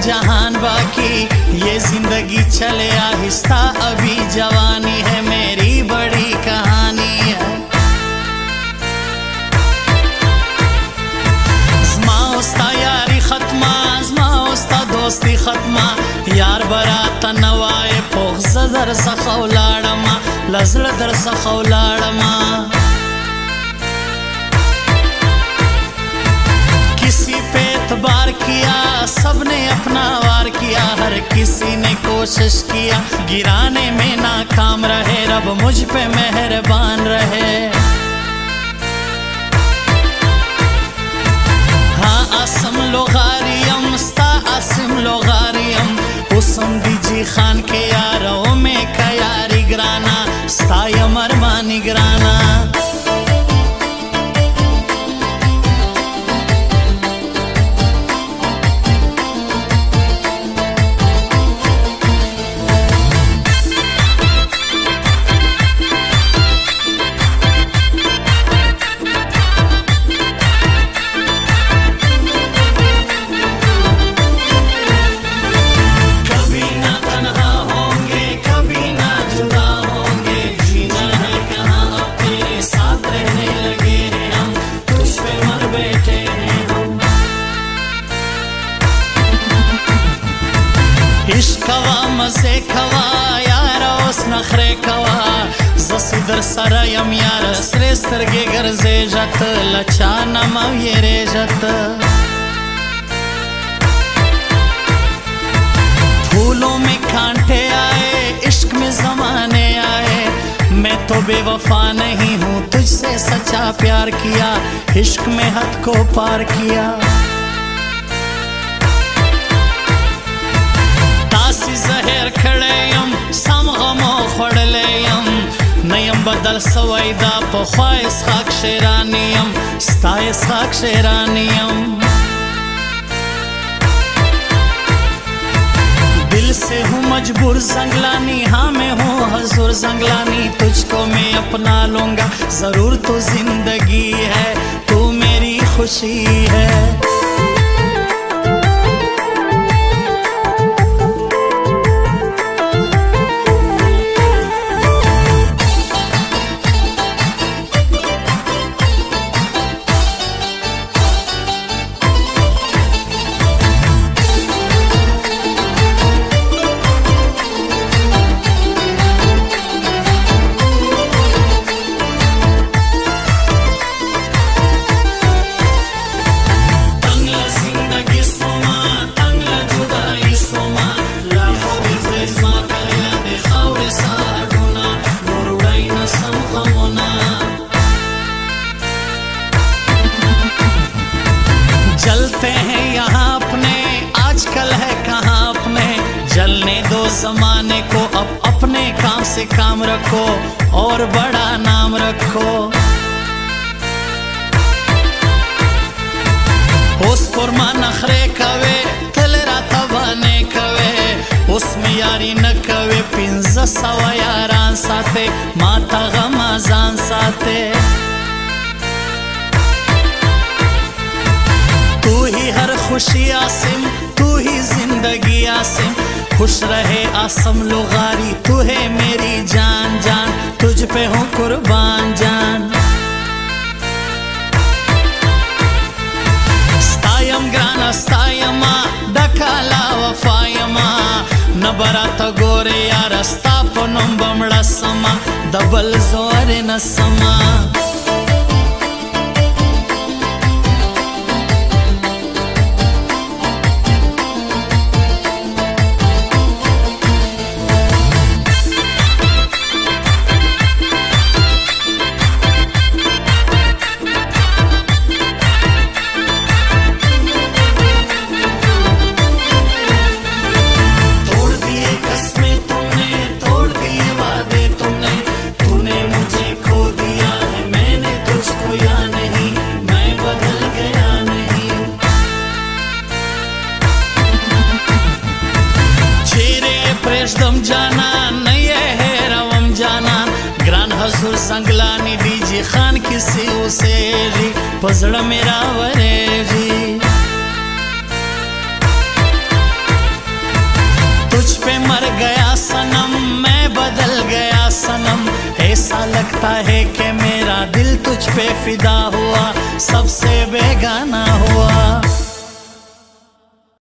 जहान बाकी, ये जिंदगी चले आहिस्ता, अभी जवानी है मेरी बड़ी कहानी है। ज़माओस्ता यारी खत्मा, ज़माओस्ता दोस्ती खत्मा, यार बरात नवाए पोख ज़दर सखौलाड़मा, लज़ड़ दर सखौलाड़मा। किसी पे एतबार किया, सबने अपना वार किया, हर किसी ने कोशिश किया, गिराने में नाकाम रहे, रब मुझ पे मेहरबान रहे। हाँ आसम लोगारियम स्ता आसम लोगारियम, उसम दीजी खान के यारों में कयारी ग्राना, स्ता यमरमा निगराना। इश्क कवा मज़े कवा यारा उस नखरे कवा, ज़सी दर सरा यम यार सरे स्तरगे गर्जे जत, लचा नमा ये रेजत। फूलों में कांटे आए, इश्क में ज़माने आए, मैं तो बेवफा नहीं हूँ, तुझसे सच्चा प्यार किया, इश्क में हद को पार किया। ज़हर खड़ेयम सम गमो खड़लेयम, नयम बदल सवैदा पख्वा इसहाक शेरानियम, स्ता इसहाक शेरानियम। दिल से हूँ मजबूर जंगलानी, हाँ मैं हूँ हजूर जंगलानी, तुझको मैं अपना लूँगा जरूर, तो जिंदगी है तू मेरी खुशी है। जलते हैं यहाँ अपने, आजकल है कहाँ अपने, जलने दो जमाने को, अब अपने काम से काम रखो और बड़ा नाम रखो। उस पुरमा नखरे कवे तलरा तबाने कवे, उसमें यारी न कवे, पिंजा सवा यारान साथे, माता गमाजान साथे। तू ही हर खुशी आसिम, तू ही जिंदगी आसिम, खुश रहे आसम लोगारी, तू है मेरी जान जान, तुझ पे हूँ कुर्बान जान। स्तायम ग्राना स्तायमा डकाला वफायमा, नबरा तगोरे यार स्तापनम बमड़ा समा, दबल जोरे न समा। दम जाना नहीं है रवम जाना, ग्रान हजूर संगलानी दीजी खान किसी उसे जी, पजड़ मेरा वरे जी। पे मर गया सनम, मैं बदल गया सनम। ऐसा लगता है कि मेरा दिल तुझ पे फिदा हुआ, सबसे बेगाना हुआ।